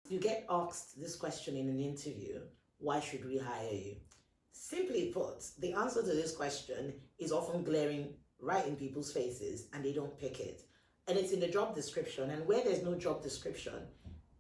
You get asked this question in an interview: why should we hire you? Simply put, the answer to this question is often glaring right in people's faces and they don't pick it. And it's in the job description. And where there's no job description,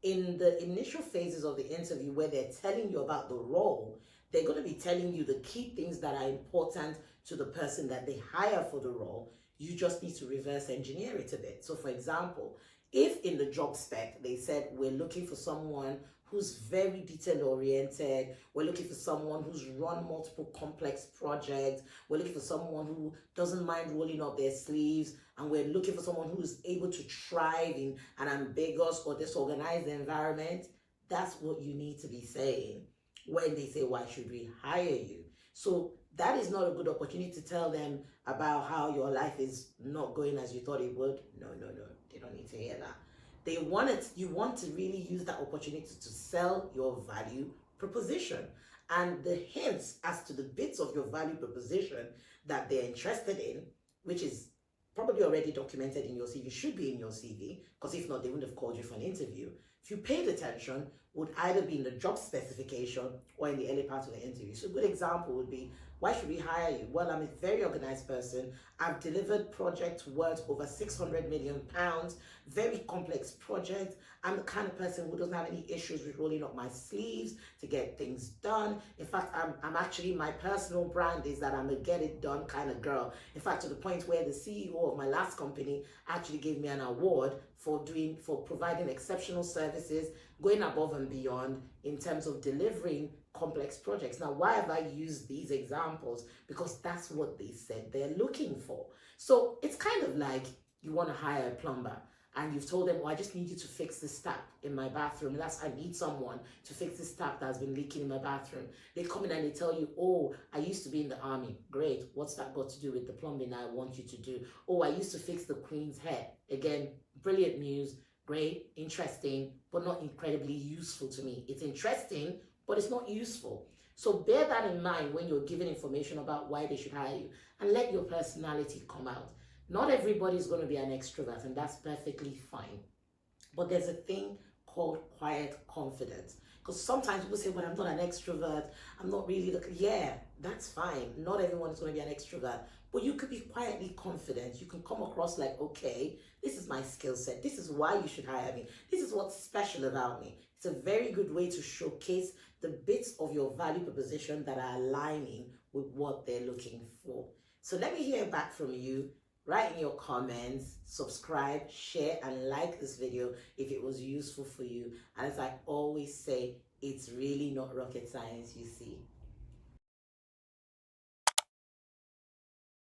in the initial phases of the interview where they're telling you about the role, they're going to be telling you the key things that are important to the person that they hire for the role. You just need to reverse engineer it a bit. So, for example, if in the job spec they said we're looking for someone who's very detail oriented, we're looking for someone who's run multiple complex projects, we're looking for someone who doesn't mind rolling up their sleeves, and we're looking for someone who's able to thrive in an ambiguous or disorganized environment, that's what you need to be saying when they say, why should we hire you? So that is not a good opportunity to tell them about how your life is not going as you thought it would. No, no, no. They don't need to hear that. You want to really use that opportunity to sell your value proposition. And the hints as to the bits of your value proposition that they're interested in, which is probably already documented in your CV, should be in your CV, because if not, they wouldn't have called you for an interview. If you paid attention, would either be in the job specification or in the early part of the interview. So a good example would be, why should we hire you? Well, I'm a very organized person. I've delivered projects worth over £600 million, very complex projects. I'm the kind of person who doesn't have any issues with rolling up my sleeves to get things done. In fact, I'm actually, my personal brand is that I'm a get it done kind of girl. In fact, to the point where the CEO of my last company actually gave me an award for providing exceptional services, going above and beyond in terms of delivering complex projects. Now, why have I used these examples? Because that's what they said they're looking for. So it's kind of like you want to hire a plumber and you've told them, oh, I just need you to fix this tap in my bathroom. I need someone to fix this tap that's been leaking in my bathroom. They come in and they tell you, oh, I used to be in the army. Great. What's that got to do with the plumbing I want you to do? Oh, I used to fix the Queen's hair. Again, brilliant news. Great, interesting, but not incredibly useful to me. It's interesting, but it's not useful. So bear that in mind when you're giving information about why they should hire you, and let your personality come out. Not everybody is going to be an extrovert, and that's perfectly fine. But there's a thing called quiet confidence. Because sometimes people say, but I'm not an extrovert. I'm not really yeah, that's fine. Not everyone is going to be an extrovert. But you could be quietly confident. You can come across like, okay, this is my skill set. This is why you should hire me. This is what's special about me. It's a very good way to showcase the bits of your value proposition that are aligning with what they're looking for. So let me hear back from you. Write in your comments, subscribe, share, and like this video if it was useful for you. And as I always say, it's really not rocket science, you see.